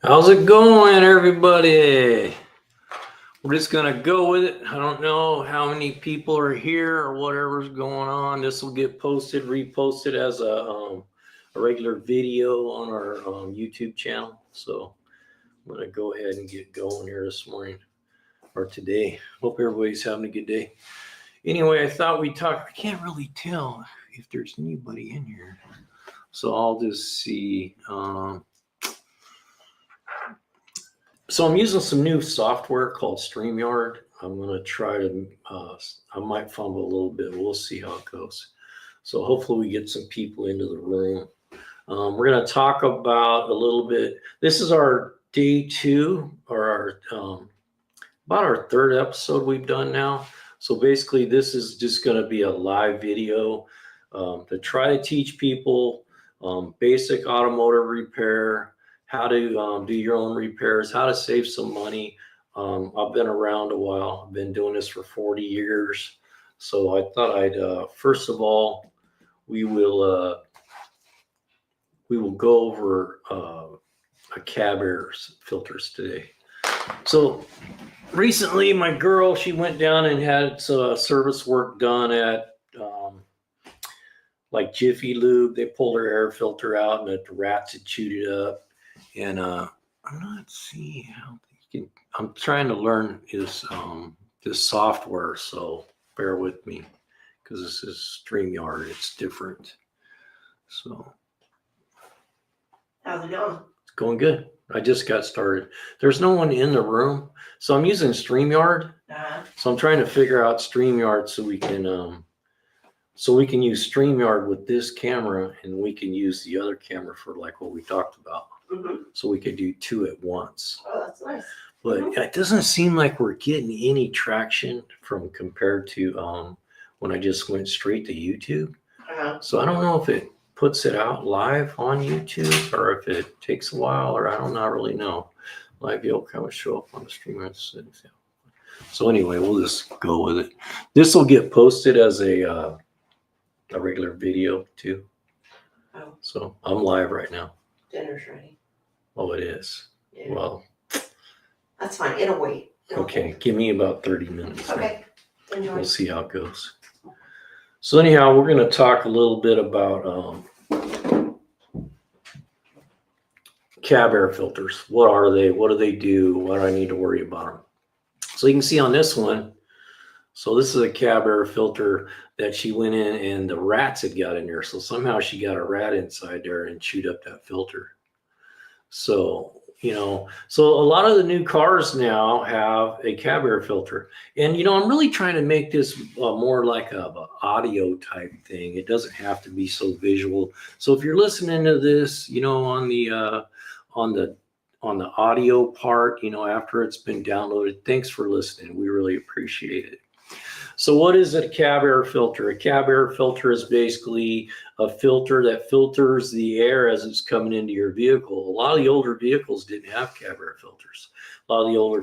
How's it going, everybody? We're just gonna go with it. I don't know how many people are here or whatever's going on. This will get posted, reposted as a regular video on our YouTube channel. So I'm gonna go ahead and get going here this morning or today. Hope everybody's having a good day. Anyway, I thought we'd talk. I can't really tell if there's anybody in here, so I'll just see. So I'm using some new software called StreamYard. I'm going to try to, I might fumble a little bit. We'll see how it goes. So hopefully we get some people into the room. We're going to talk about a little bit. This is our day 2 or our, about our 3rd episode we've done now. So basically this is just going to be a live video to try to teach people basic automotive repair, how to do your own repairs, how to save some money. I've been around a while. I've been doing this for 40 years. So I thought I'd, first of all, we will go over a cab air filters today. So recently my girl, she went down and had service work done at like Jiffy Lube. They pulled her air filter out and the rats had chewed it up. And I'm not seeing how you can. I'm trying to learn this software, so bear with me because this is StreamYard. It's different. So how's it going? It's going good. I just got started. There's no one in the room, so I'm using StreamYard. So I'm trying to figure out StreamYard so we can use StreamYard with this camera, and we can use the other camera for like what we talked about. Mm-hmm. So we could do 2 at once. Oh, that's nice. But it doesn't seem like we're getting any traction from compared to when I just went straight to YouTube. So I don't know if it puts it out live on YouTube or if it takes a while, or I don't really know. Live video kind of show up on the stream. So anyway, we'll just go with it. This will get posted as a regular video too. Oh. So I'm live right now. Dinner's ready. Oh, it is. Yeah. Well, that's fine. It'll wait. Okay, give me about 30 minutes. Okay. Enjoy. We'll see how it goes. So anyhow, we're going to talk a little bit about cab air filters. What are they? What do they do? What do I need to worry about them? So you can see on this one. So this is a cab air filter that she went in and the rats had got in there. So somehow she got a rat inside there and chewed up that filter. So, so a lot of the new cars now have a cab air filter. And, I'm really trying to make this more like a audio type thing. It doesn't have to be so visual. So if you're listening to this, on the audio part, after it's been downloaded, thanks for listening. We really appreciate it. So what is a cab air filter? A cab air filter is basically a filter that filters the air as it's coming into your vehicle. A lot of the older vehicles didn't have cab air filters. A lot of the older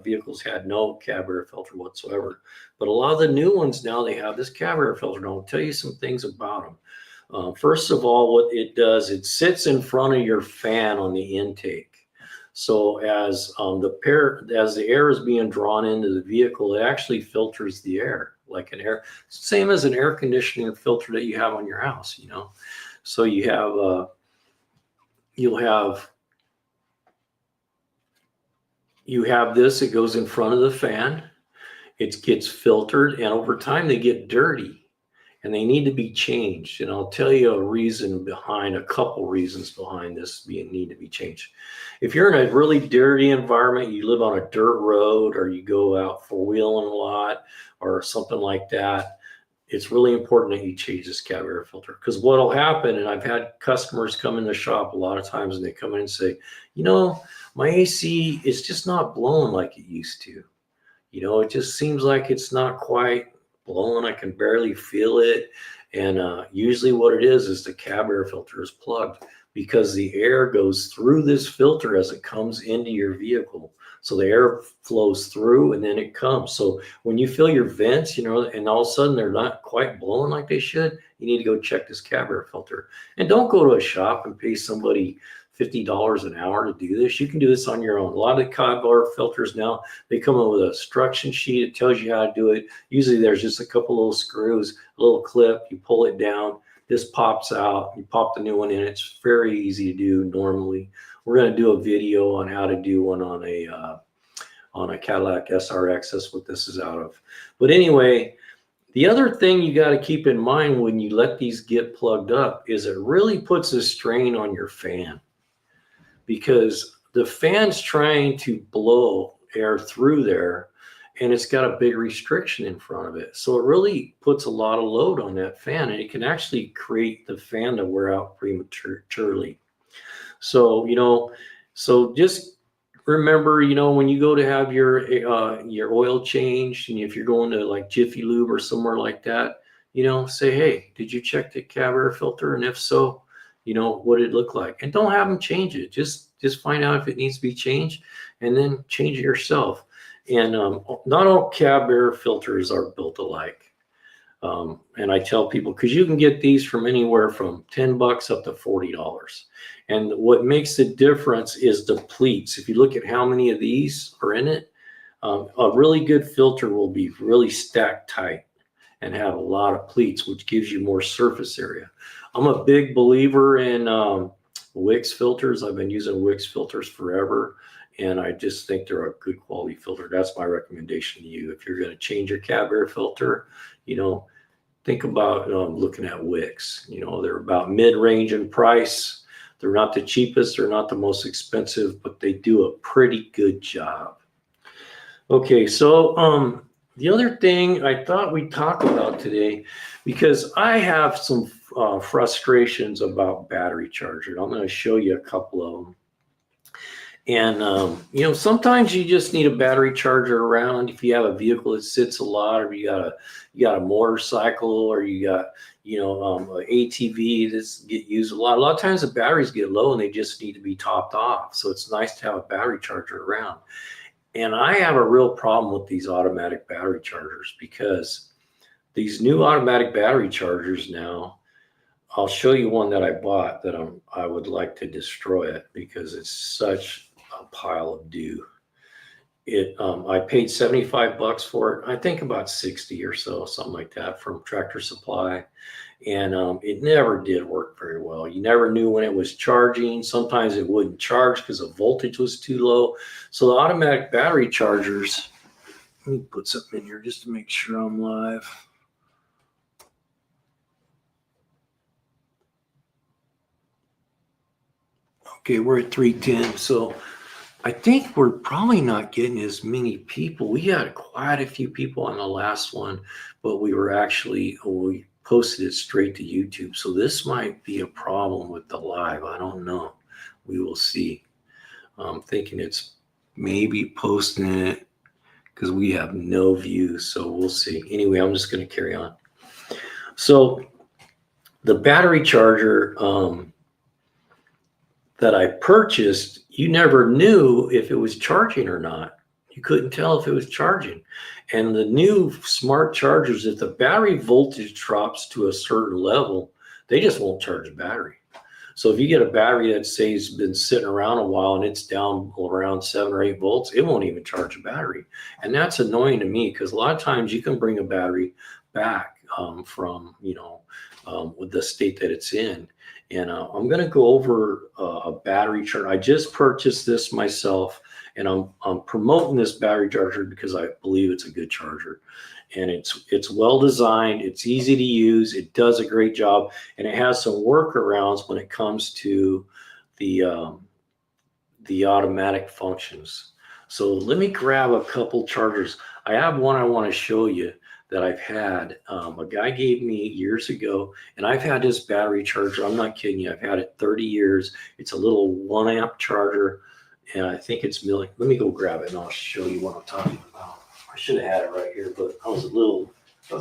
vehicles had no cab air filter whatsoever. But a lot of the new ones now, they have this cab air filter. And I'll tell you some things about them. First of all, what it does, it sits in front of your fan on the intake. So as the air is being drawn into the vehicle, it actually filters the air like same as an air conditioning filter that you have on your house, So you have this, it goes in front of the fan, it gets filtered, and over time they get dirty and they need to be changed. And I'll tell you a couple reasons behind this need to be changed. If you're in a really dirty environment, you live on a dirt road or you go out four-wheeling a lot or something like that, it's really important that you change this cab air filter. Because what will happen, and I've had customers come in the shop a lot of times and they come in and say, my AC is just not blowing like it used to. It just seems like it's not quite blowing. I can barely feel it. And usually what it is the cab air filter is plugged because the air goes through this filter as it comes into your vehicle. So the air flows through and then it comes. So when you fill your vents, and all of a sudden they're not quite blowing like they should, you need to go check this cab air filter. And don't go to a shop and pay somebody $50 an hour to do this. You can do this on your own. A lot of the Kevlar filters now, they come in with a instruction sheet. It tells you how to do it. Usually there's just a couple little screws, a little clip, you pull it down, this pops out, you pop the new one in. It's very easy to do normally. We're going to do a video on how to do one on a Cadillac SRX. That's what this is out of. But anyway, the other thing you got to keep in mind when you let these get plugged up is it really puts a strain on your fan, because the fan's trying to blow air through there and it's got a big restriction in front of it. So it really puts a lot of load on that fan, and it can actually create the fan to wear out prematurely. So, so just remember, when you go to have your oil changed, and if you're going to like Jiffy Lube or somewhere like that, say, hey, did you check the cab air filter? And if so, what did it look like? And don't have them change it. Just find out if it needs to be changed, and then change it yourself. And not all cab air filters are built alike. And I tell people, because you can get these from anywhere from $10 up to $40. And what makes the difference is the pleats. If you look at how many of these are in it, a really good filter will be really stacked tight and have a lot of pleats, which gives you more surface area. I'm a big believer in Wix filters. I've been using Wix filters forever, and I just think they're a good quality filter. That's my recommendation to you. If you're going to change your cab air filter, think about looking at Wix. They're about mid-range in price. They're not the cheapest, they're not the most expensive, but they do a pretty good job. Okay, so the other thing I thought we'd talk about today, because I have some frustrations about battery chargers. I'm going to show you a couple of them. And sometimes you just need a battery charger around. If you have a vehicle that sits a lot, or you got a motorcycle, or you got an ATV that's get used a lot. A lot of times the batteries get low and they just need to be topped off. So it's nice to have a battery charger around. And I have a real problem with these automatic battery chargers, because these new automatic battery chargers now, I'll show you one that I bought that I would like to destroy it, because it's such a pile of doo. I paid $75 for it. I think about 60 or so, something like that, from Tractor Supply. And it never did work very well. You never knew when it was charging. Sometimes it wouldn't charge because the voltage was too low. So the automatic battery chargers, let me put something in here just to make sure I'm live. Okay, we're at 310. So I think we're probably not getting as many people. We had quite a few people on the last one, but we posted it straight to YouTube. So this might be a problem with the live. I don't know. We will see. I'm thinking it's maybe posting it because we have no views. So we'll see. Anyway, I'm just going to carry on. So the battery charger that I purchased, you never knew if it was charging or not. You couldn't tell if it was charging. And the new smart chargers, if the battery voltage drops to a certain level, they just won't charge the battery. So if you get a battery that says been sitting around a while and it's down around 7 or 8 volts, it won't even charge a battery. And that's annoying to me, because a lot of times you can bring a battery back from, with the state that it's in. And I'm going to go over a battery charger. I just purchased this myself, and I'm promoting this battery charger because I believe it's a good charger. And it's well designed, it's easy to use, it does a great job, and it has some workarounds when it comes to the automatic functions. So let me grab a couple chargers. I have one I want to show you that I've had. A guy gave me years ago, and I've had this battery charger. I'm not kidding you. I've had it 30 years. It's a little 1 amp charger, and I think it's milling. Let me go grab it and I'll show you what I'm talking about. I should have had it right here, but I was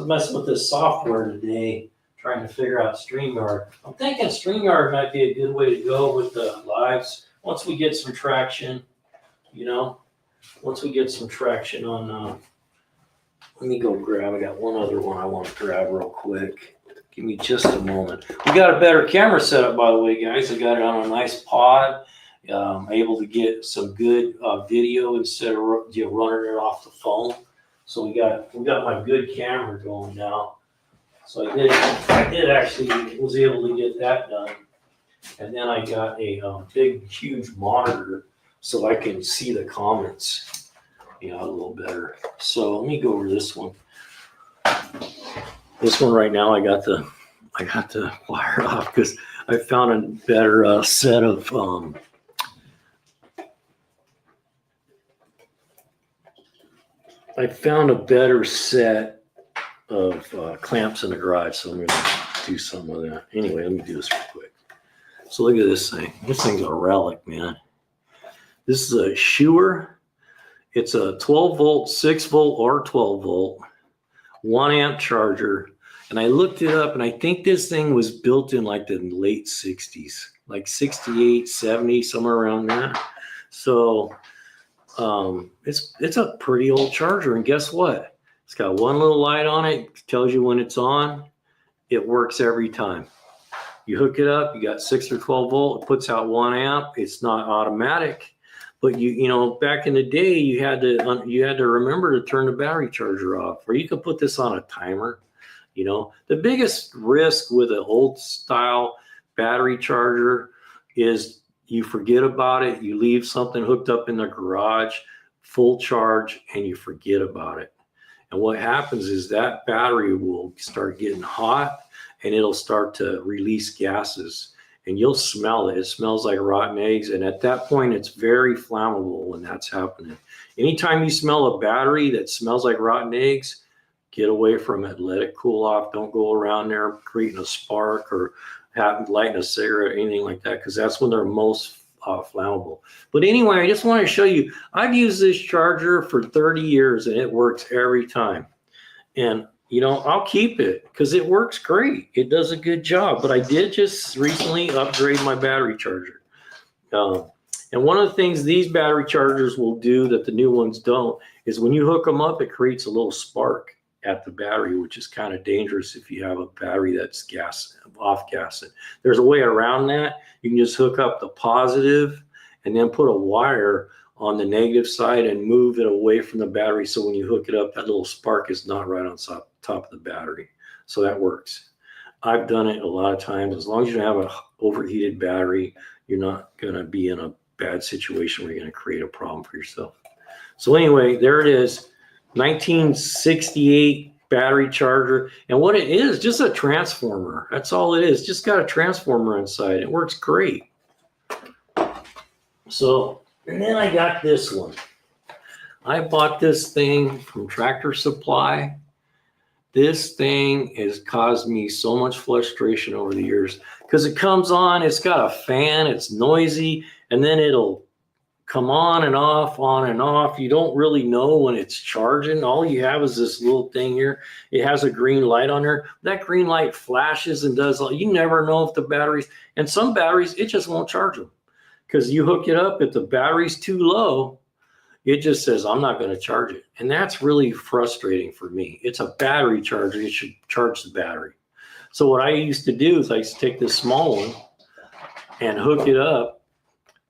messing with this software today, trying to figure out StreamYard. I'm thinking StreamYard might be a good way to go with the lives. Once we get some traction, once we get some traction on, let me go grab, I got one other one I want to grab real quick. Give me just a moment. We got a better camera setup, by the way, guys. I got it on a nice pod. Able to get some good video instead of running it off the phone. So we got my good camera going now. So I did actually was able to get that done. And then I got a big, huge monitor so I can see the comments, a little better. So let me go over this one. This one right now, I got the wire off because I found a better set of clamps in the garage, so I'm going to do some of that. Anyway, let me do this real quick. So look at this thing. This thing's a relic, man. This is a Shure. It's a 12 volt, 6 volt, or 12 volt, 1 amp charger. And I looked it up, and I think this thing was built in like the late 60s, like 68, 70, somewhere around that. So it's a pretty old charger. And guess what? It's got one little light on it. It tells you when it's on. It works every time. You hook it up, you got 6 or 12 volt, it puts out 1 amp. It's not automatic, but back in the day, you had to remember to turn the battery charger off, or you could put this on a timer. The biggest risk with an old style battery charger is you forget about it. You leave something hooked up in the garage, full charge, and you forget about it. And what happens is that battery will start getting hot, and it'll start to release gases, and you'll smell it. It smells like rotten eggs. And at that point, it's very flammable when that's happening. Anytime you smell a battery that smells like rotten eggs, get away from it. Let it cool off. Don't go around there creating a spark or lighting a cigarette or anything like that, because that's when they're most flammable. But anyway, I just want to show you, I've used this charger for 30 years, and it works every time. And I'll keep it because it works great. It does a good job. But I did just recently upgrade my battery charger. And one of the things these battery chargers will do that the new ones don't is when you hook them up, it creates a little spark at the battery, which is kind of dangerous if you have a battery that's off gassing. There's a way around that. You can just hook up the positive and then put a wire on the negative side and move it away from the battery. So when you hook it up, that little spark is not right on top of the battery. So that works. I've done it a lot of times. As long as you don't have an overheated battery, you're not going to be in a bad situation where you're going to create a problem for yourself. So anyway, there it is. 1968 battery charger. And what it is, just a transformer. That's all it is. Just got a transformer inside. It works great. So, and then I got this one. I bought this thing from Tractor Supply. This thing has caused me so much frustration over the years because it comes on, it's got a fan, it's noisy, and then it'll come on and off, on and off. You don't really know when it's charging. All you have is this little thing here. It has a green light on there. That green light flashes and does, you never know if the batteries, and some batteries, it just won't charge them. Because you hook it up, if the battery's too low, it just says, I'm not going to charge it. And that's really frustrating for me. It's a battery charger. It should charge the battery. So what I used to do is I used to take this small one and hook it up.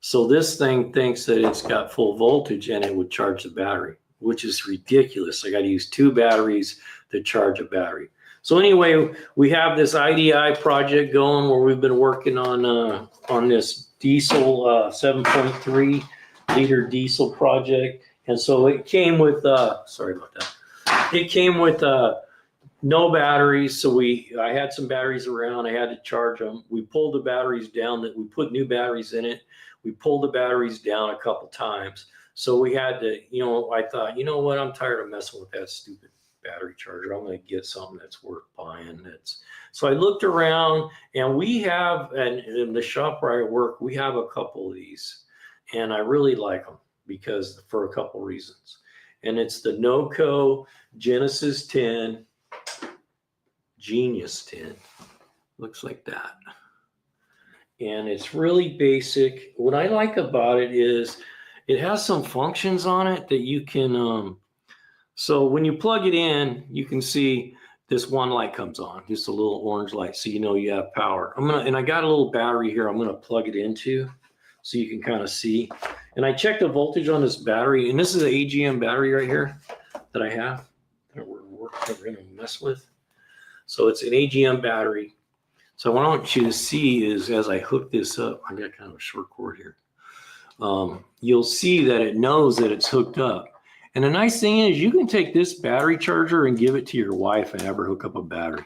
So this thing thinks that it's got full voltage and it would charge the battery, which is ridiculous. I got to use 2 batteries to charge a battery. So anyway, we have this IDI project going where we've been working on this diesel 7.3 liter diesel project. And so it came with, sorry about that. It came with no batteries. So I had some batteries around. I had to charge them. We pulled the batteries down. That we put new batteries in it. We pulled the batteries down a couple times. So we had to, I thought, you know what? I'm tired of messing with that stupid battery charger. I'm going to get something that's worth buying. So I looked around, and we have, and in the shop where I work, we have a couple of these, and I really like them for a couple reasons. And it's the NOCO Genesis 10, Genius 10. Looks like that. And it's really basic. What I like about it is it has some functions on it that you can, so when you plug it in, you can see this one light comes on, just a little orange light, so you know you have power. And I got a little battery here I'm gonna plug it into so you can kind of see. And I checked the voltage on this battery, and this is an AGM battery right here that I have that we're gonna mess with. So it's an AGM battery. So what I want you to see is, as I hook this up, I got kind of a short cord here. You'll see that it knows that it's hooked up. And the nice thing is you can take this battery charger and give it to your wife and have her hook up a battery.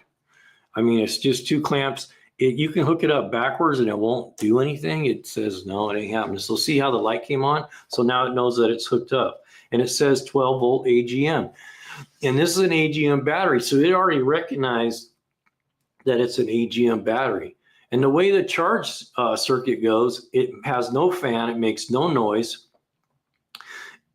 I mean, it's just 2 clamps. You can hook it up backwards and it won't do anything. It says, no, it ain't happening. So see how the light came on? So now it knows that it's hooked up. And it says 12 volt AGM. And this is an AGM battery. So it already recognized that it's an AGM battery. And the way the charge circuit goes, it has no fan. It makes no noise.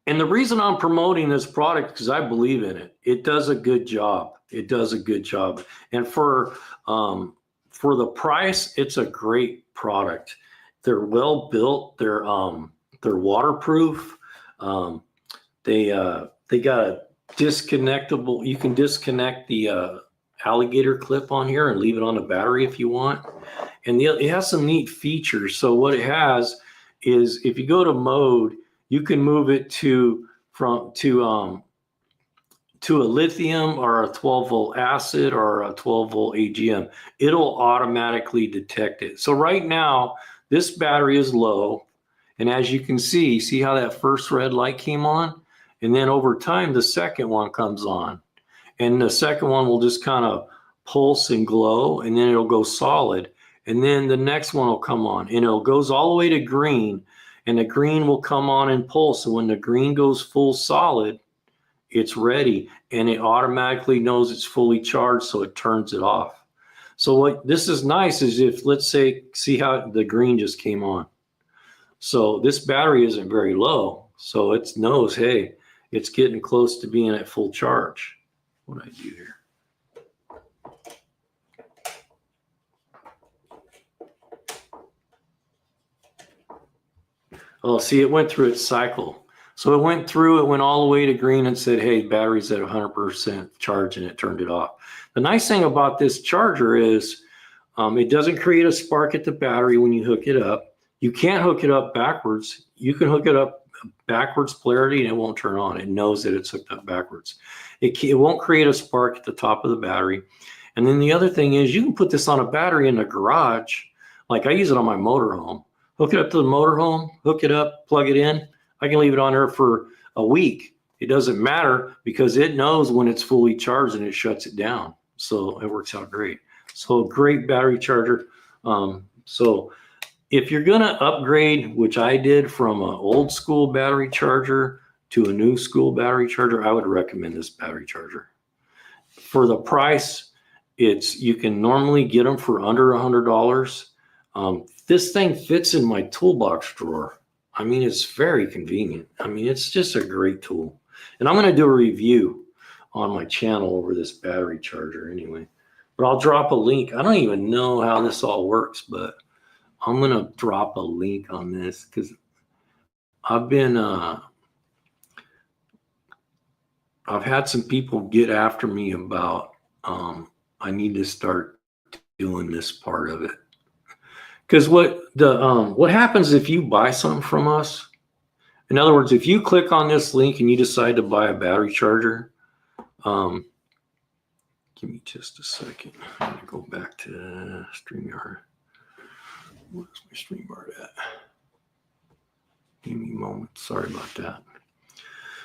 And the reason I'm promoting this product is because I believe in it. It does a good job. It does a good job. And for the price, it's a great product. They're well built. They're waterproof. They got a disconnectable. You can disconnect the alligator clip on here and leave it on the battery if you want. And it has some neat features. So what it has is, if you go to mode, you can move it to a lithium or a 12 volt acid or a 12 volt AGM. It'll automatically detect it. So right now, this battery is low. And as you can see how that first red light came on? And then over time, the second one comes on. And the second one will just kind of pulse and glow, and then it'll go solid. And then the next one will come on, and it goes all the way to green. And the green will come on and pulse. So when the green goes full solid, it's ready, and it automatically knows it's fully charged, so it turns it off. So what this is nice is, if, let's say, see how the green just came on. So this battery isn't very low, so it knows, hey, it's getting close to being at full charge. What do I do here? Oh, see, it went through its cycle. So it went all the way to green and said, hey, battery's at 100% charge, and it turned it off. The nice thing about this charger is it doesn't create a spark at the battery when you hook it up. You can't hook it up backwards. You can hook it up backwards polarity and it won't turn on. It knows that it's hooked up backwards. It won't create a spark at the top of the battery. And then the other thing is, you can put this on a battery in the garage. Like I use it on my motorhome. Hook it up to the motorhome, hook it up, plug it in. I can leave it on there for a week. It doesn't matter, because it knows when it's fully charged and it shuts it down. So it works out great. So great battery charger. So if you're going to upgrade, which I did from an old school battery charger to a new school battery charger, I would recommend this battery charger. For the price, you can normally get them for under $100. This thing fits in my toolbox drawer. I mean, it's very convenient. I mean, it's just a great tool. And I'm going to do a review on my channel over this battery charger anyway. But I'll drop a link. I don't even know how this all works, but I'm going to drop a link on this, because I've had some people get after me about I need to start doing this part of it. Because what happens if you buy something from us? In other words, if you click on this link and you decide to buy a battery charger, give me just a second. I'm going to go back to StreamYard. Where's my StreamYard at? Give me a moment. Sorry about that.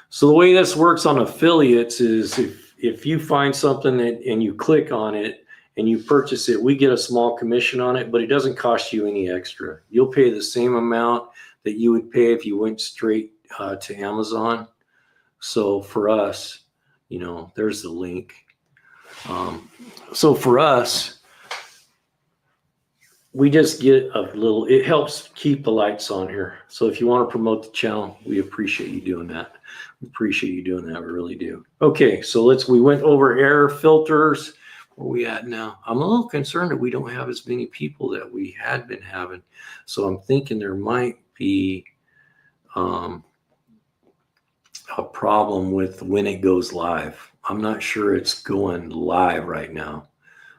So the way this works on affiliates is, if you find something and you click on it and you purchase it, we get a small commission on it, but it doesn't cost you any extra. You'll pay the same amount that you would pay if you went straight to Amazon. So for us, there's the link. So for us, we just get it helps keep the lights on here. So if you want to promote the channel, we appreciate you doing that. We appreciate you doing that. We really do. Okay, so we went over air filters. Where are we at now? I'm a little concerned that we don't have as many people that we had been having. So I'm thinking there might be a problem with when it goes live. I'm not sure it's going live right now.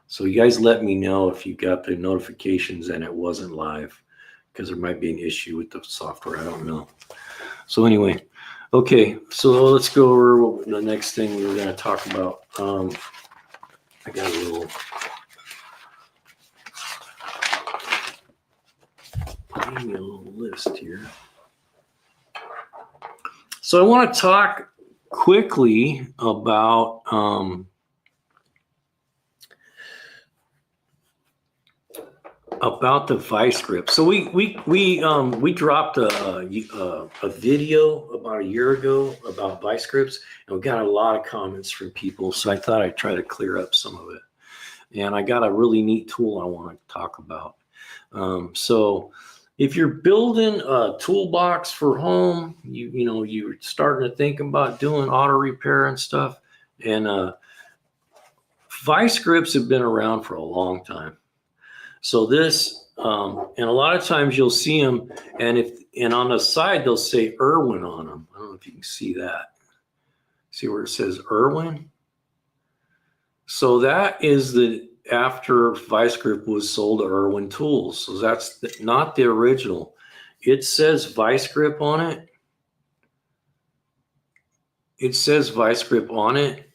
So you guys let me know if you got the notifications and it wasn't live, because there might be an issue with the software. I don't know. So anyway, okay, so let's go over the next thing we were going to talk about. I got a little list here. So I want to talk quickly about the vice grip. So we dropped a video about a year ago about vice grips, and we got a lot of comments from people. So I thought I'd try to clear up some of it. And I got a really neat tool I want to talk about. So if you're building a toolbox for home, you're starting to think about doing auto repair and stuff. And vice grips have been around for a long time. So this, and a lot of times you'll see them, and on the side they'll say Irwin on them. I don't know if you can see that. See where it says Irwin? So that is after vice grip was sold to Irwin Tools. So that's not the original. It says vice grip on it. It says vice grip on it.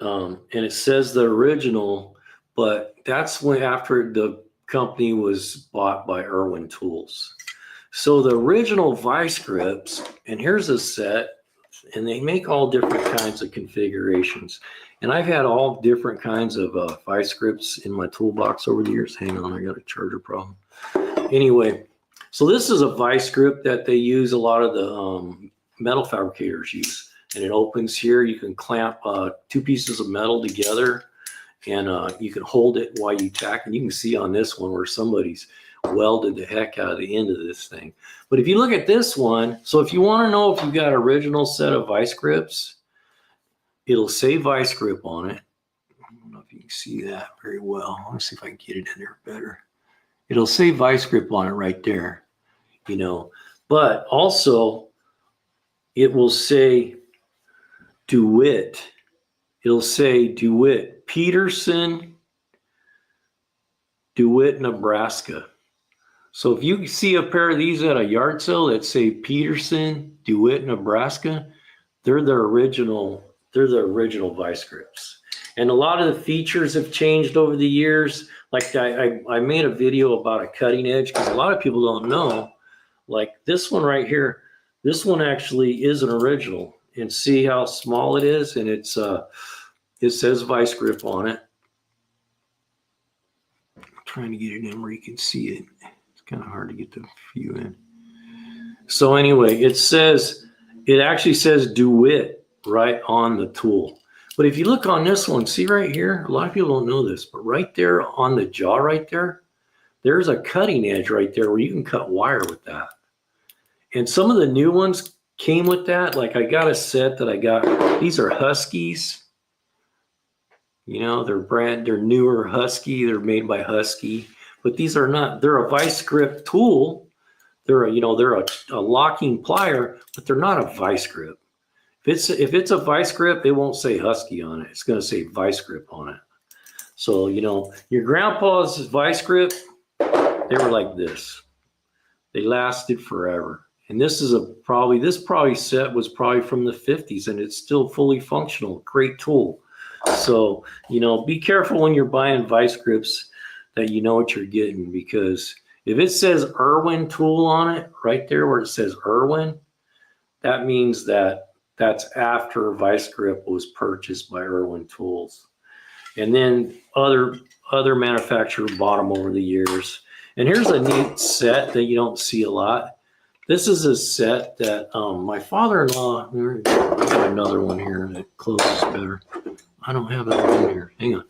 And it says the original, but that's when after the company was bought by Irwin Tools. So the original vice grips, and here's a set, and they make all different kinds of configurations. And I've had all different kinds of vice grips in my toolbox over the years. Hang on, I got a charger problem. Anyway, so this is a vice grip that they use, a lot of the metal fabricators use. And it opens here. You can clamp two pieces of metal together, and you can hold it while you tack. And you can see on this one where somebody's welded the heck out of the end of this thing. But if you look at this one, so if you want to know if you got original set of vice grips, it'll say vice grip on it. I don't know if you can see that very well. Let me see if I can get it in there better. It'll say vice grip on it right there, but also it will say DeWitt. It'll say DeWitt, Peterson, DeWitt, Nebraska. So if you see a pair of these at a yard sale that say Peterson, DeWitt, Nebraska, they're the original vice grips. And a lot of the features have changed over the years. Like I made a video about a cutting edge, because a lot of people don't know, like this one right here, this one actually is an original. And see how small it is? And it says vice grip on it. I'm trying to get it in where you can see it. It's kind of hard to get the view in. So anyway, it actually says DeWitt right on the tool. But if you look on this one, see right here, a lot of people don't know this, but right there on the jaw right there, there's a cutting edge right there where you can cut wire with that. And some of the new ones came with that. Like I got a set that I got, these are Huskies. They're newer Husky. They're made by Husky, but these are not, they're a vice grip tool. They're a locking plier, but they're not a vice grip. If it's a vice grip, it won't say Husky on it. It's going to say vice grip on it. So, your grandpa's vice grip, they were like this. They lasted forever. And this probably set was probably from the 50s, and it's still fully functional. Great tool. So, be careful when you're buying vice grips that you know what you're getting, because if it says Irwin tool on it, right there where it says Irwin, that means that's after vice grip was purchased by Irwin Tools. And then other manufacturers bought them over the years. And here's a neat set that you don't see a lot. This is a set that my father-in-law, I got another one here that closes better. I don't have that one here. Hang on.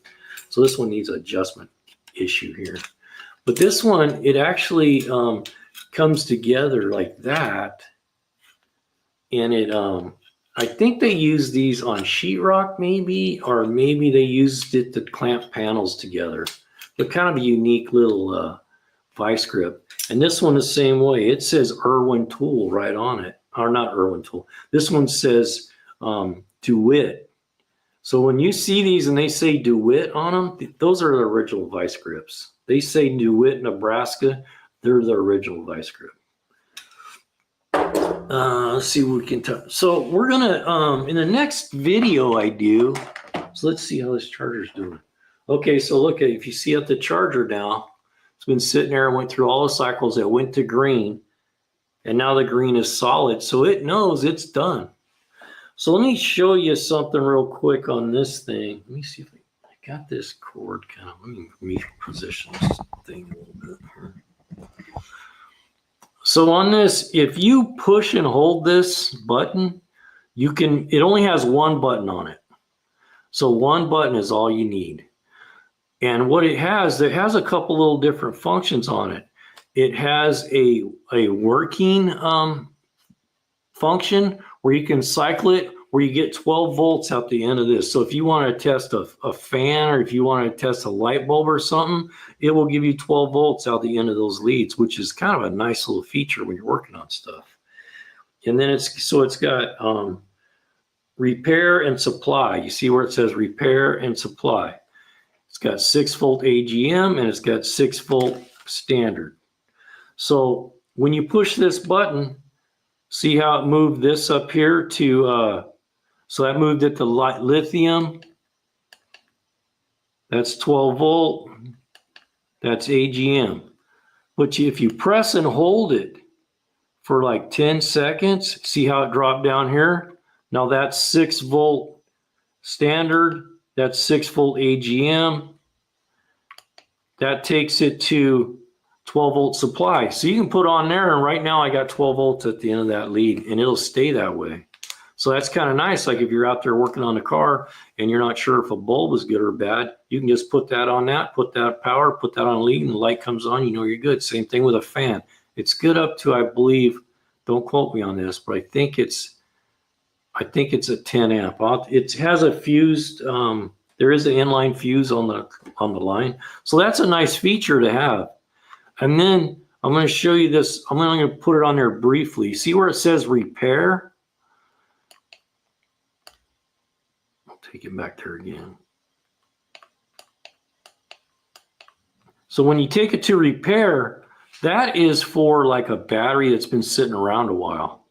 So this one needs adjustment issue here. But this one, it actually comes together like that. And it, I think they use these on sheetrock maybe, or maybe they used it to clamp panels together. But kind of a unique little vice grip. And this one the same way. It says Irwin Tool right on it. Or not Irwin Tool. This one says DeWitt. So when you see these and they say DeWitt on them, those are the original vice grips. They say DeWitt, Nebraska. They're the original vice grip. Let's see what we can tell. So we're gonna in the next video I do. So let's see how this charger's doing. Okay, so look at if you see at the charger now, it's been sitting there and went through all the cycles. It went to green, and now the green is solid, so it knows it's done. So let me show you something real quick on this thing. Let me see if I got this cord kind of. Let me position this thing a little bit here. So on this, if you push and hold this button, you can, it only has one button on it. So one button is all you need. And what it has a couple little different functions on it. It has a working function where you can cycle it, where you get 12 volts at the end of this. So if you want to test a fan, or if you want to test a light bulb or something, it will give you 12 volts out the end of those leads, which is kind of a nice little feature when you're working on stuff. And then it's got repair and supply. You see where it says repair and supply. It's got 6-volt AGM and it's got 6-volt standard. So when you push this button, see how it moved this up here to, so that moved it to lithium. That's 12 volt. That's AGM. But if you press and hold it for like 10 seconds, see how it dropped down here? Now that's 6-volt standard. That's 6-volt AGM. That takes it to 12-volt supply. So you can put on there, and right now I got 12 volts at the end of that lead, and it'll stay that way. So that's kind of nice. Like if you're out there working on the car and you're not sure if a bulb is good or bad, you can just put that on that, put that power, put that on a lead, and the light comes on, you know you're good. Same thing with a fan. It's good up to, I believe, don't quote me on this, but I think it's a 10 amp. It has a fused, there is an inline fuse on the line. So that's a nice feature to have. And then I'm going to show you this. I'm going to put it on there briefly. See where it says repair? I'll take it back there again. So when you take it to repair, that is for like a battery that's been sitting around a while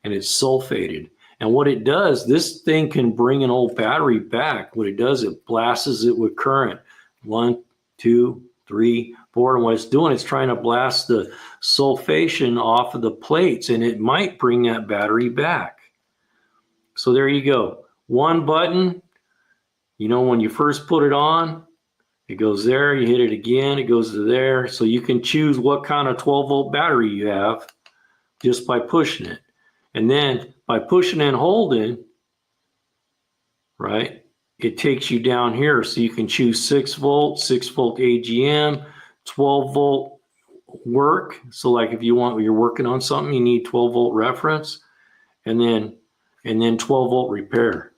and it's sulfated. And what it does, this thing can bring an old battery back. What it does, it blasts it with current. 1, 2, 3, 4. And what it's doing, it's trying to blast the sulfation off of the plates, and it might bring that battery back. So there you go. One button, you know, when you first put it on, it goes there, you hit it again, it goes to there. So you can choose what kind of 12-volt battery you have just by pushing it. And then by pushing and holding, right, it takes you down here. So you can choose 6-volt, 6-volt AGM, 12-volt work. So like if you're working on something, you need 12-volt reference, and then 12-volt repair.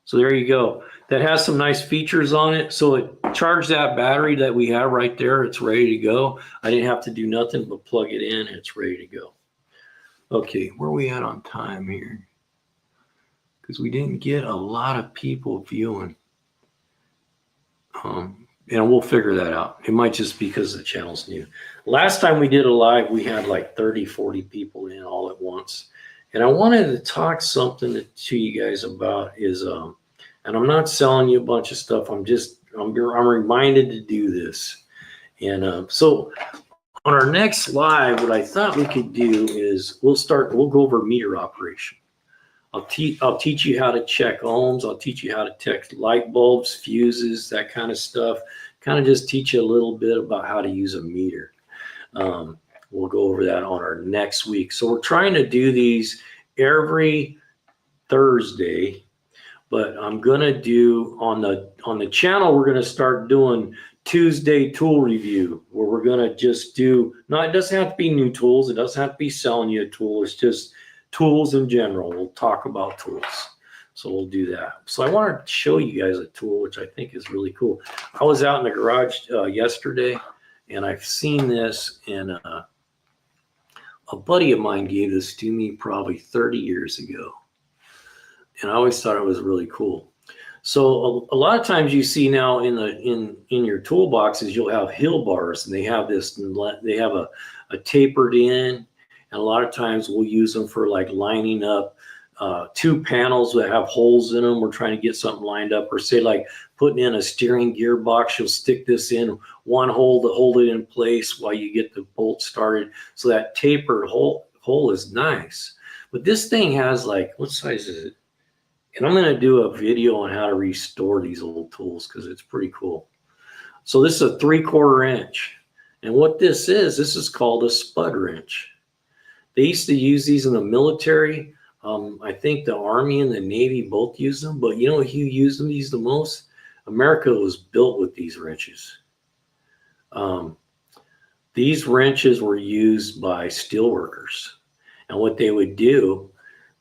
So there you go. That has some nice features on it. So it charged that battery that we have right there. It's ready to go. I didn't have to do nothing but plug it in, and it's ready to go. Okay, where are we at on time here? Because we didn't get a lot of people viewing. And we'll figure that out. It might just be because the channel's new. Last time we did a live, we had like 30, 40 people in all at once. And I wanted to talk something to you guys about is, and I'm not selling you a bunch of stuff. I'm reminded to do this. And so on our next live, what I thought we could do is we'll go over meter operation. I'll teach you how to check ohms. I'll teach you how to check light bulbs, fuses, that kind of stuff. Kind of just teach you a little bit about how to use a meter. We'll go over that on our next week. So we're trying to do these every Thursday, but I'm gonna do on the channel, we're gonna start doing Tuesday tool review, where we're gonna just do, it doesn't have to be new tools, it doesn't have to be selling you a tool, it's just tools in general. We'll talk about tools. So we'll do that. So I wanted to show you guys a tool, which I think is really cool. I was out in the garage yesterday, and I've seen this, and a buddy of mine gave this to me probably 30 years ago. And I always thought it was really cool. So a lot of times you see now in your toolboxes, you'll have hill bars, and they have a tapered in, and a lot of times we'll use them for like lining up two panels that have holes in them. We're trying to get something lined up, or say like putting in a steering gearbox. You'll stick this in one hole to hold it in place while you get the bolt started. So that tapered hole is nice. But this thing has like, what size is it? And I'm going to do a video on how to restore these old tools because it's pretty cool. So this is a 3/4 inch. And what this is called a spud wrench. They used to use these in the military. I think the Army and the Navy both use them. But you know who used these the most? America was built with these wrenches. These wrenches were used by steel workers. And what they would do,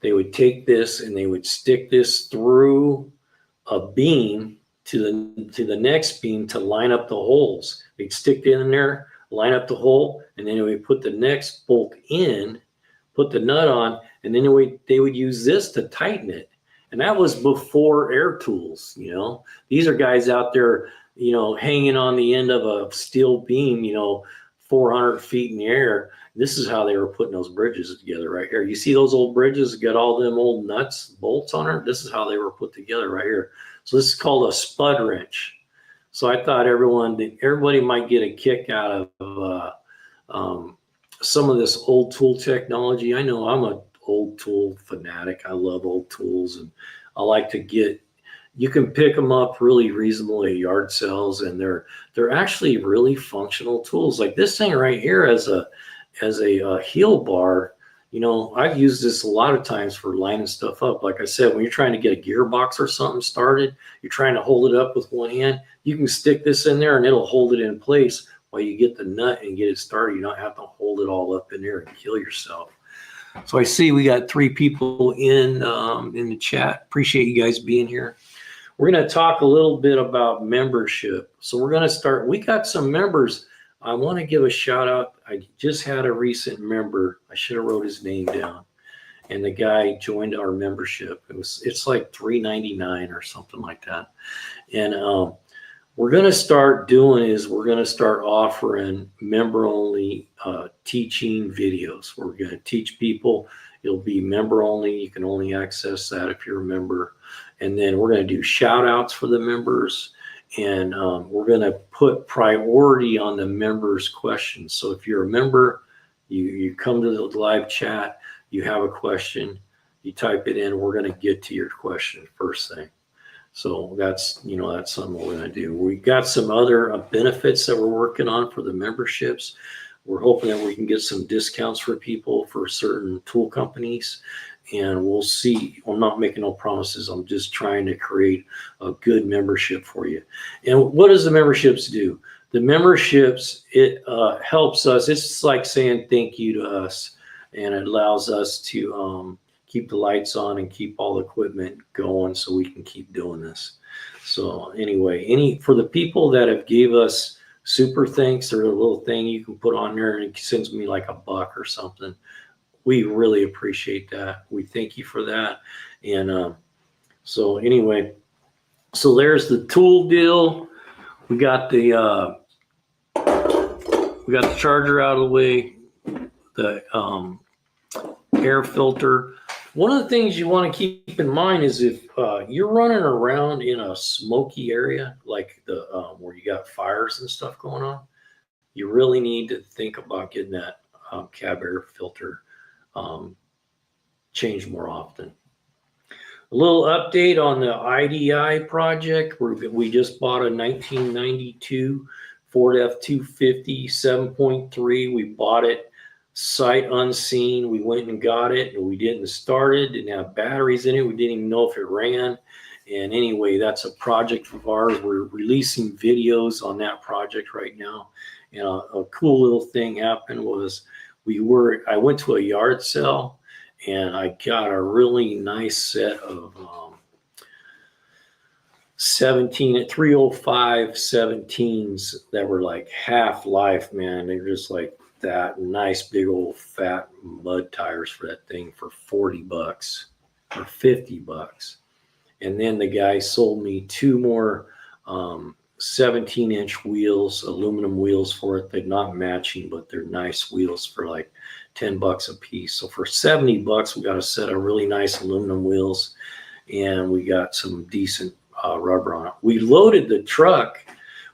they would take this and they would stick this through a beam to the next beam to line up the holes. They'd stick it in there, line up the hole, and then they would put the next bolt in, put the nut on, and then they would use this to tighten it. And that was before air tools, you know. These are guys out there, you know, hanging on the end of a steel beam, you know, 400 feet in the air. This is how they were putting those bridges together right here. You see those old bridges got all them old nuts, bolts on them? This is how they were put together right here. So this is called a spud wrench. So I thought everybody might get a kick out of some of this old tool technology. I know I'm an old tool fanatic. I love old tools, and I like to get. You can pick them up really reasonably at yard sales, and they're actually really functional tools. Like this thing right here as a heel bar. You know, I've used this a lot of times for lining stuff up. Like I said, when you're trying to get a gearbox or something started, you're trying to hold it up with one hand, you can stick this in there and it'll hold it in place while you get the nut and get it started. You don't have to hold it all up in there and kill yourself. So I see we got 3 people in the chat. Appreciate you guys being here. We're going to talk a little bit about membership. So we're going to start. We got some members. I want to give a shout out. I just had a recent member. I should have wrote his name down. And the guy joined our membership. It's like $3.99 or something like that. And we're going to start offering member only teaching videos. We're going to teach people. It'll be member only. You can only access that if you're a member. And then we're going to do shout outs for the members. And we're going to put priority on the members' questions. So if you're a member, you come to the live chat, you have a question, you type it in, we're going to get to your question first thing. So that's something we're going to do. We got some other benefits that we're working on for the memberships. We're hoping that we can get some discounts for people for certain tool companies. And we'll see. I'm not making no promises. I'm just trying to create a good membership for you. And what does the memberships do? The memberships, it helps us. It's like saying thank you to us. And it allows us to keep the lights on and keep all the equipment going so we can keep doing this. So anyway, for the people that have gave us super thanks, or a little thing you can put on there and it sends me like $1 or something. We really appreciate that. We thank you for that. And so there's the tool deal. We got the charger out of the way, the air filter. One of the things you want to keep in mind is if you're running around in a smoky area, like where you got fires and stuff going on, you really need to think about getting that cab air filter changed more often. A little update on the IDI project. We just bought a 1992 Ford F-250 7.3. We bought it sight unseen. We went and got it, and we didn't start it. Didn't have batteries in it. We didn't even know if it ran. And anyway, that's a project of ours. We're releasing videos on that project right now. And a cool little thing happened was I went to a yard sale and I got a really nice set of 305 17s that were like half life, man. They're just like that nice big old fat mud tires for that thing for $40 or $50. And then the guy sold me 2 more 17-inch wheels, aluminum wheels for it. They're not matching, but they're nice wheels for like $10 a piece. So for $70, we got a set of really nice aluminum wheels, and we got some decent rubber on it. We loaded the truck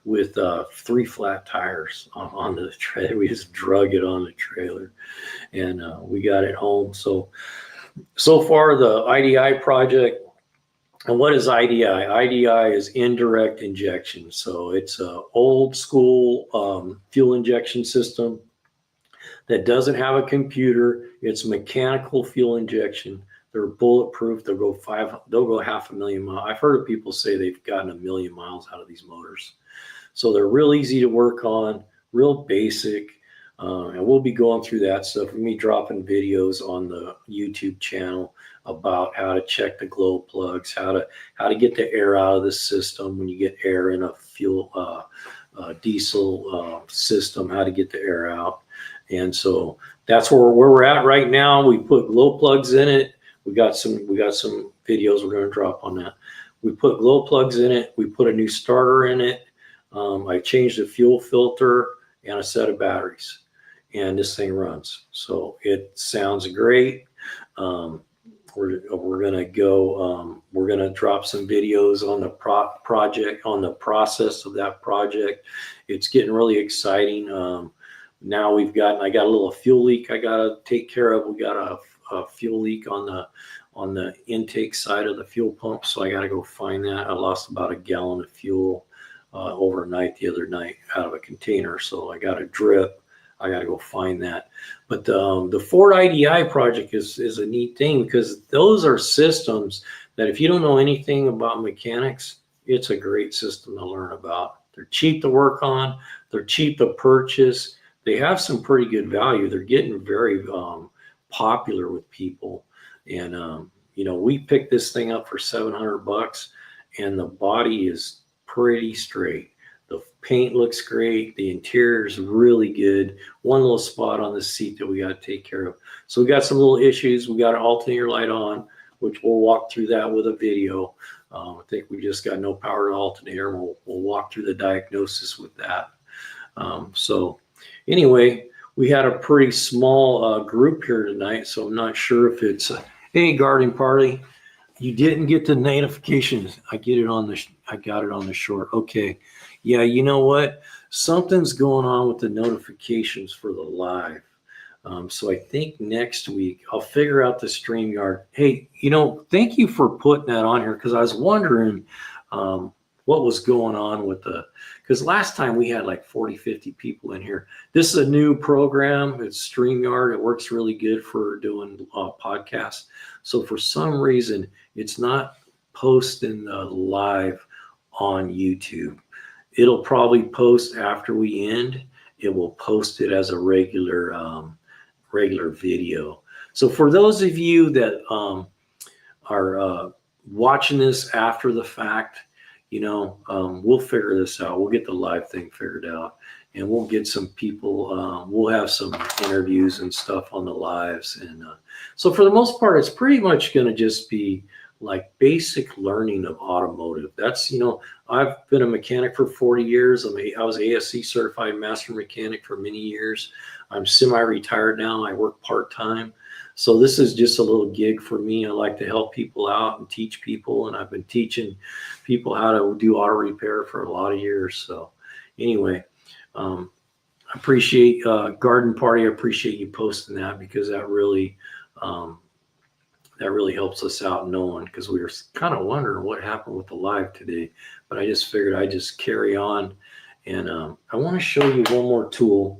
with 3 flat tires on the trailer. We just drug it on the trailer, and we got it home. So far the IDI project. And what is IDI? IDI is indirect injection. So it's a old school fuel injection system that doesn't have a computer. It's mechanical fuel injection. They're bulletproof. They'll go 500,000 miles. I've heard of people say they've gotten 1,000,000 miles out of these motors. So they're real easy to work on, real basic. And we'll be going through that stuff. We'll be dropping videos on the YouTube channel about how to check the glow plugs, how to get the air out of the system when you get air in a fuel diesel system, how to get the air out. And so that's where we're at right now. We put glow plugs in it. We got some videos we're going to drop on that. We put glow plugs in it. We put a new starter in it. I changed the fuel filter and a set of batteries, and this thing runs. So it sounds great. We're gonna go. We're gonna drop some videos on the project, on the process of that project. It's getting really exciting. Now I got a little fuel leak I gotta take care of. We got a fuel leak on the intake side of the fuel pump, so I gotta go find that. I lost about a gallon of fuel overnight the other night out of a container, so I got a drip. I got to go find that. But the Ford IDI project is a neat thing, because those are systems that if you don't know anything about mechanics, it's a great system to learn about. They're cheap to work on. They're cheap to purchase. They have some pretty good value. They're getting very popular with people. And, we picked this thing up for $700, and the body is pretty straight. The paint looks great. The interior is really good. One little spot on the seat that we got to take care of. So we got some little issues. We got an alternator light on, which we'll walk through that with a video. I think we just got no power to alternator. We'll walk through the diagnosis with that. So anyway, we had a pretty small group here tonight, so I'm not sure if it's hey, garden party. You didn't get the notifications. I got it on the short. Okay. Yeah, you know what? Something's going on with the notifications for the live. So I think next week I'll figure out the StreamYard. Hey, thank you for putting that on here, because I was wondering what was going on with because last time we had like 40, 50 people in here. This is a new program. It's StreamYard. It works really good for doing podcasts. So for some reason, it's not posting live on YouTube. It'll probably post after we end. It will post it as a regular video. So for those of you that are watching this after the fact, we'll figure this out. We'll get the live thing figured out, and we'll get some people. We'll have some interviews and stuff on the lives. And so for the most part, it's pretty much going to just be like basic learning of automotive. That's, I've been a mechanic for 40 years. I was ASC certified master mechanic for many years. I'm semi-retired now. I work part-time. So this is just a little gig for me. I like to help people out and teach people. And I've been teaching people how to do auto repair for a lot of years. So anyway, I appreciate Garden Party. I appreciate you posting that, because that really helps us out knowing, because we were kind of wondering what happened with the live today. But I just figured I'd just carry on. And I want to show you one more tool.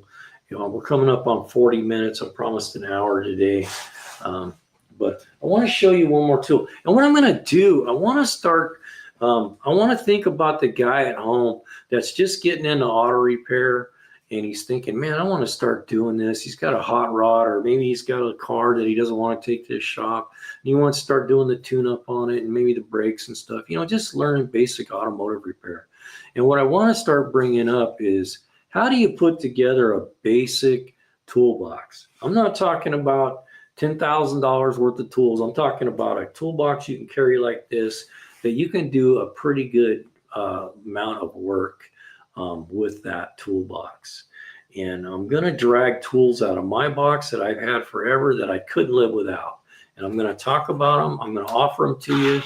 We're coming up on 40 minutes. I promised an hour today. But I want to show you one more tool. And what I'm going to do, I want to think about the guy at home that's just getting into auto repair, and he's thinking, man, I want to start doing this. He's got a hot rod, or maybe he's got a car that he doesn't want to take to his shop, and he wants to start doing the tune-up on it and maybe the brakes and stuff, just learning basic automotive repair. And what I want to start bringing up is, how do you put together a basic toolbox? I'm not talking about $10,000 worth of tools. I'm talking about a toolbox you can carry like this that you can do a pretty good amount of work with that toolbox. And I'm going to drag tools out of my box that I've had forever that I couldn't live without. And I'm going to talk about them. I'm going to offer them to you.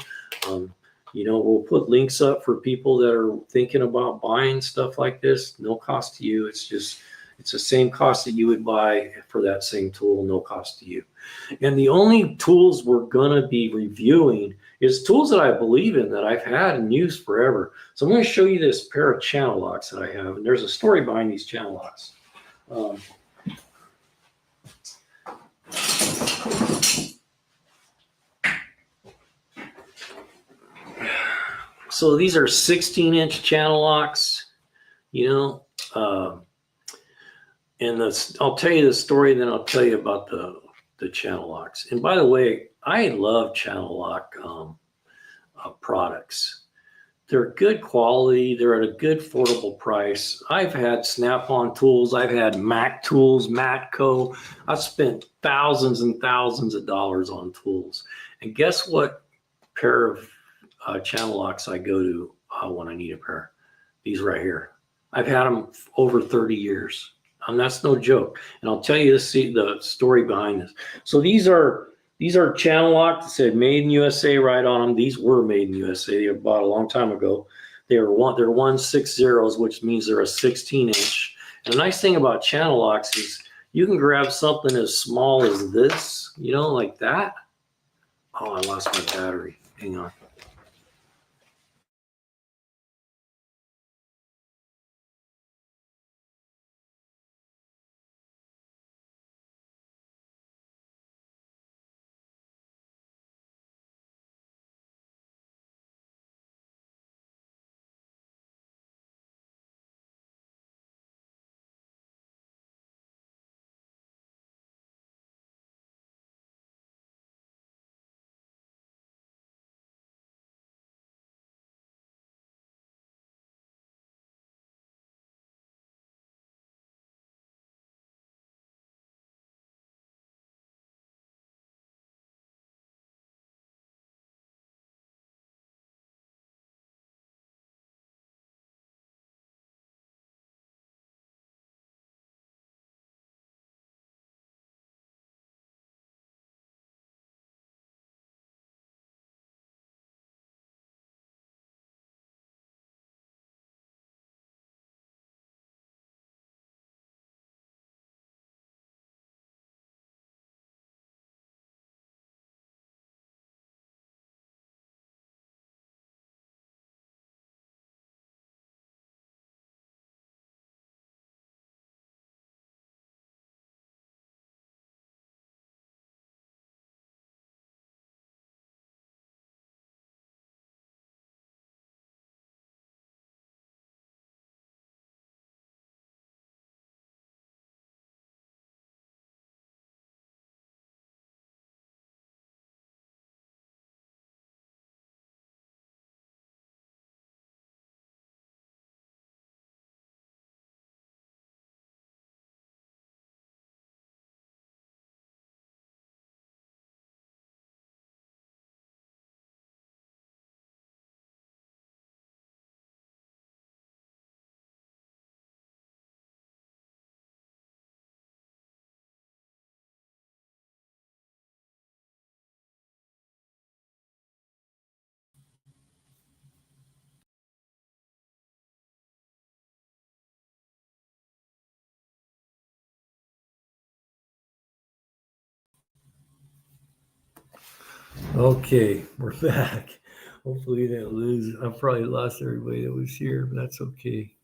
We'll put links up for people that are thinking about buying stuff like this. No cost to you. It's the same cost that you would buy for that same tool, no cost to you. And the only tools we're going to be reviewing is tools that I believe in, that I've had and used forever. So I'm going to show you this pair of channel locks that I have. And there's a story behind these channel locks. So these are 16-inch channel locks, and I'll tell you the story, and then I'll tell you about the channel locks. And by the way, I love channel lock products. They're good quality. They're at a good affordable price. I've had Snap-on tools. I've had Mac tools, Matco. I've spent thousands and thousands of dollars on tools. And guess what pair of channel locks I go to when I need a pair? These right here. I've had them over 30 years. And that's no joke. And I'll tell you the story behind this. So these are channel locks that said made in USA right on them. These were made in USA. They were bought a long time ago. They're 160s, which means they're a 16-inch. And the nice thing about channel locks is you can grab something as small as this, like that. Oh, I lost my battery. Hang on. Okay, we're back. Hopefully we didn't lose. I probably lost everybody that was here, but that's okay.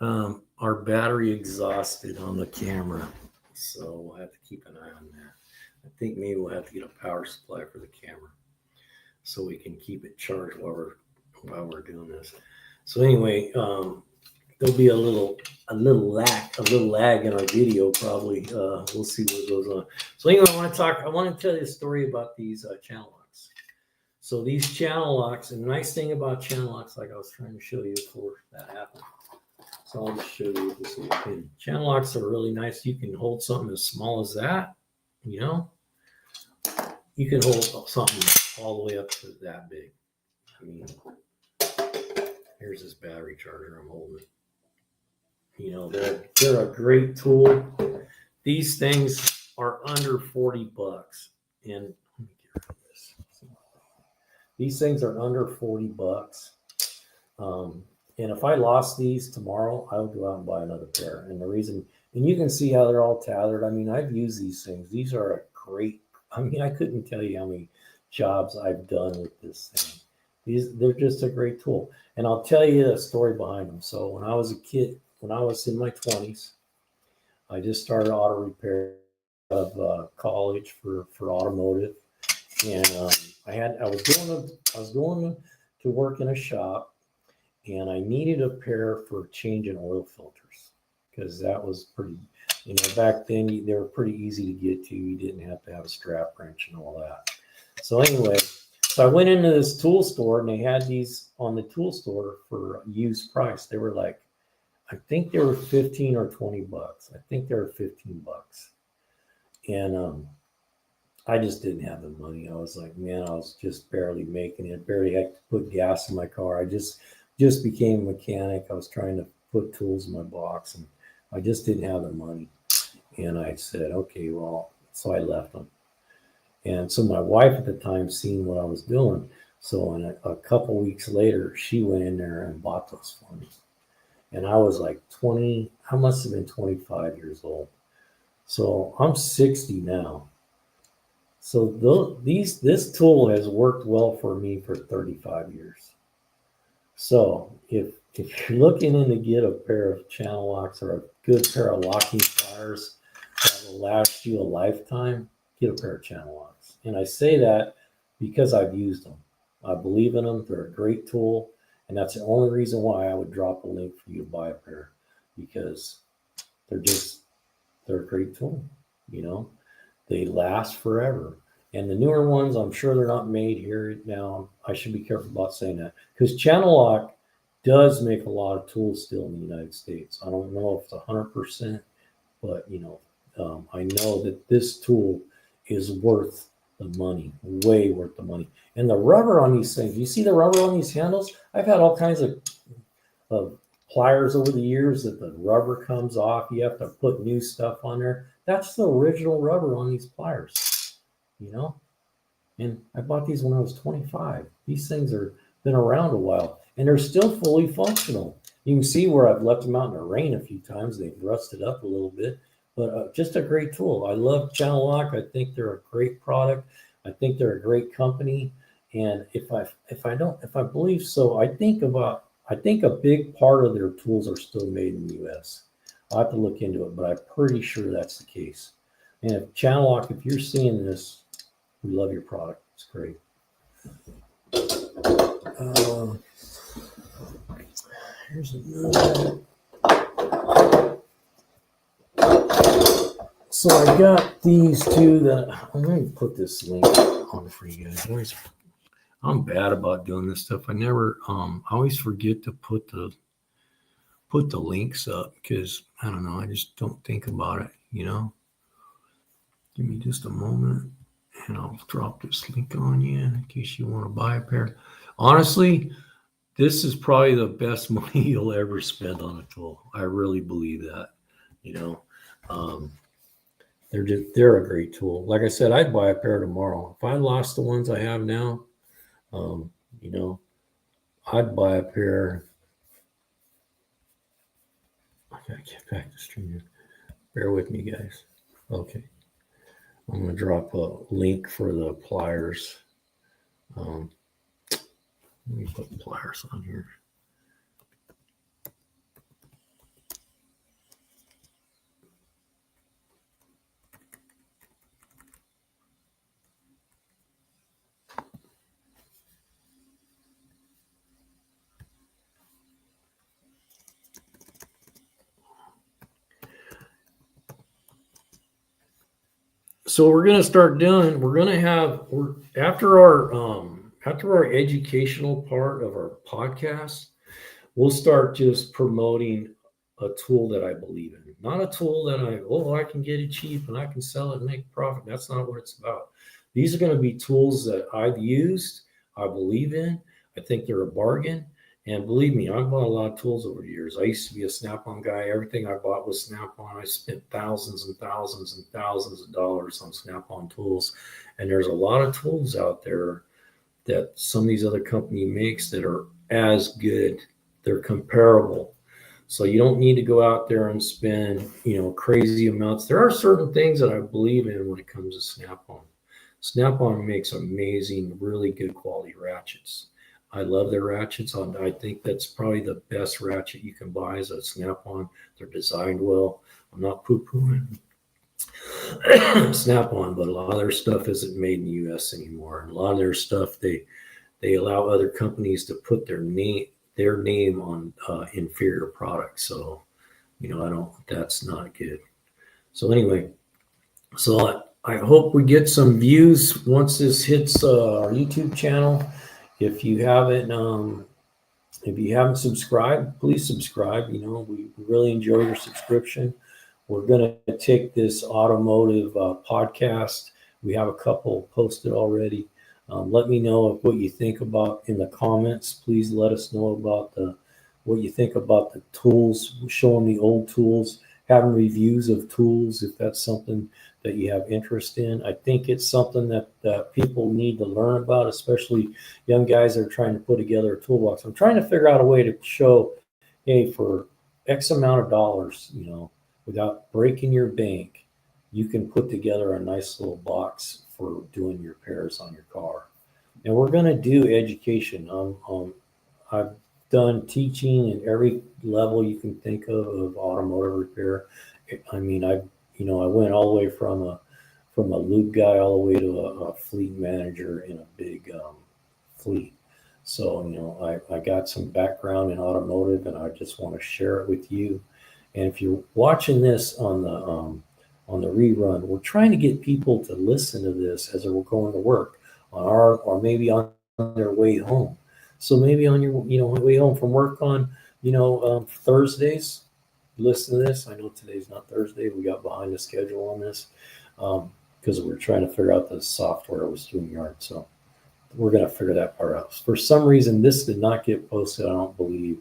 Our battery exhausted on the camera, so we'll have to keep an eye on that. I think maybe we'll have to get a power supply for the camera so we can keep it charged while we're doing this. So anyway, there'll be a little lag in our video probably. We'll see what goes on. So anyway, I want to tell you a story about these channel locks. So these channel locks, and the nice thing about channel locks, like I was trying to show you before that happened. So I'll just show you with this little pin. Channel locks are really nice. You can hold something as small as that, You can hold something all the way up to that big. I mean, here's this battery charger I'm holding. You know, they're a great tool. These things are under $40. And let me get rid of this. These things are under $40. And if I lost these tomorrow, I would go out and buy another pair. And the reason, and you can see how they're all tethered. I mean, I've used these things. These are a great, I mean, I couldn't tell you how many jobs I've done with this thing. They're just a great tool. And I'll tell you a story behind them. So when I was a kid, when I was in my 20s, I just started auto repair of college for automotive. And I was going to work in a shop, and I needed a pair for changing oil filters because that was pretty, you know, back then they were pretty easy to get to. You didn't have to have a strap wrench and all that. So anyway, so I went into this tool store, and they had these on the tool store for used price. They were like, I think they were 15 or 20 bucks. I think they were 15 bucks. And I just didn't have the money. I was like, man, I was just barely making it, barely had to put gas in my car. I just became a mechanic. I was trying to put tools in my box, and I just didn't have the money. And I said, okay, well, so I left them. And so my wife at the time seen what I was doing. So in a couple weeks later, she went in there and bought those for me. And I was like 20, I must have been 25 years old. So I'm 60 now. So this tool has worked well for me for 35 years. So if you're looking in to get a pair of channel locks or a good pair of locking pliers that will last you a lifetime, get a pair of channel locks. And I say that because I've used them. I believe in them. They're a great tool. And that's the only reason why I would drop a link for you to buy a pair, because they're a great tool. You know, they last forever. And the newer ones, I'm sure they're not made here now. I should be careful about saying that, because Channel Lock does make a lot of tools still in the United States. I don't know if it's 100%, but you know, I know that this tool is worth the money, way worth the money. And the rubber on these things, you see the rubber on these handles? I've had all kinds of pliers over the years that the rubber comes off. You have to put new stuff on there. That's the original rubber on these pliers, you know? And I bought these when I was 25. These things are been around a while, and they're still fully functional. You can see where I've left them out in the rain a few times. They've rusted up a little bit, but just a great tool. I love Channel Lock. I think they're a great product. I think they're a great company. And if I believe so, I think a big part of their tools are still made in the U.S. I'll have to look into it, but I'm pretty sure that's the case. And if Channel Lock, if you're seeing this, we love your product. It's great. Here's another. So I got these two that I'm going to put this link on for you guys. I'm bad about doing this stuff. I always forget to put the links up because I don't know. I just don't think about it, you know. Give me just a moment and I'll drop this link on you in case you want to buy a pair. Honestly, this is probably the best money you'll ever spend on a tool. I really believe that, you know. They're a great tool. Like I said, I'd buy a pair tomorrow. If I lost the ones I have now, you know, I'd buy a pair. I gotta get back to streaming. Bear with me, guys. Okay. I'm gonna drop a link for the pliers. Let me put the pliers on here. So we're going to start doing, after our educational part of our podcast, we'll start just promoting a tool that I believe in. Not a tool that I can get it cheap and I can sell it and make profit. That's not what it's about. These are going to be tools that I've used, I believe in. I think they're a bargain. And believe me, I've bought a lot of tools over the years. I used to be a Snap-on guy. Everything I bought was Snap-on. I spent thousands and thousands and thousands of dollars on Snap-on tools. And there's a lot of tools out there that some of these other company makes that are as good. They're comparable. So you don't need to go out there and spend, crazy amounts. There are certain things that I believe in when it comes to Snap-on. Snap-on makes amazing, really good quality ratchets. I love their ratchets. I think that's probably the best ratchet you can buy is a Snap-on. They're designed well. I'm not poo-pooing Snap-on, but a lot of their stuff isn't made in the U.S. anymore. And a lot of their stuff, they allow other companies to put their name on inferior products. So, that's not good. So anyway, I hope we get some views once this hits our YouTube channel. If you haven't subscribed, please subscribe. We really enjoy your subscription. We're going to take this automotive podcast. We have a couple posted already. Let me know what you think about in the comments. Please let us know about what you think about the tools, showing the old tools, having reviews of tools if that's something that you have interest in. I think it's something that people need to learn about, especially young guys that are trying to put together a toolbox. I'm trying to figure out a way to show, hey, for X amount of dollars, without breaking your bank, you can put together a nice little box for doing your repairs on your car. And we're going to do education. I've done teaching in every level you can think of automotive repair. I mean, I went all the way from a lube guy all the way to a fleet manager in a big fleet. So, I got some background in automotive and I just want to share it with you. And if you're watching this on the rerun, we're trying to get people to listen to this as they're going to work or maybe on their way home. So maybe on your, way home from work on, Thursdays, listen to this. I know today's not Thursday. We got behind the schedule on this because we're trying to figure out the software with StreamYard. So we're going to figure that part out. For some reason, this did not get posted, I don't believe,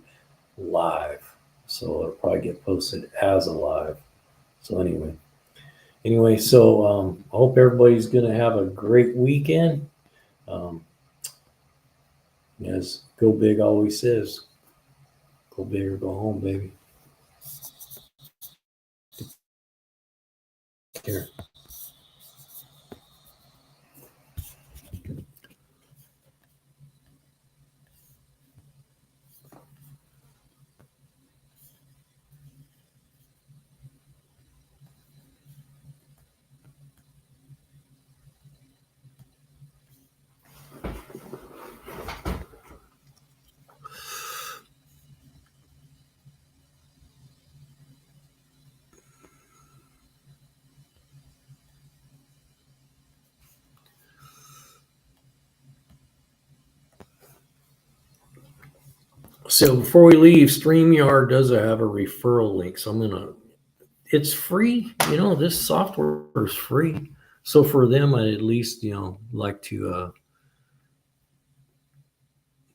live. So it'll probably get posted as a live. So anyway, so I hope everybody's going to have a great weekend. As Go Big always says, go big or go home, baby. Take care. So before we leave, StreamYard does have a referral link. So it's free. This software is free. So for them, I at least, like to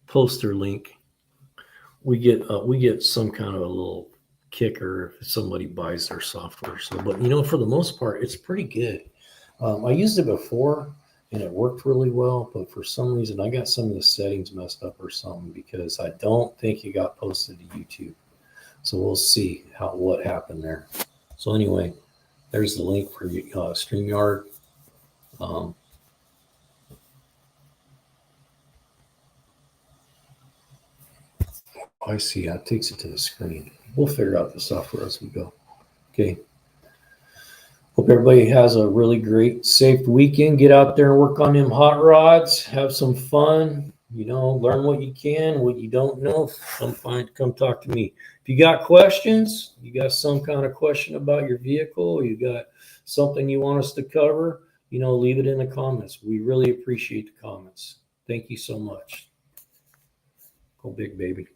post their link. We get some kind of a little kicker if somebody buys their software. So, but for the most part, it's pretty good. I used it before and it worked really well, but for some reason I got some of the settings messed up or something because I don't think it got posted to YouTube. So we'll see what happened there. So anyway, there's the link for StreamYard. I see. That takes it to the screen. We'll figure out the software as we go. Okay. Hope everybody has a really great, safe weekend. Get out there and work on them hot rods. Have some fun. Learn what you can. What you don't know, come talk to me. If you got questions, you got some kind of question about your vehicle, you got something you want us to cover, leave it in the comments. We really appreciate the comments. Thank you so much. Go big, baby.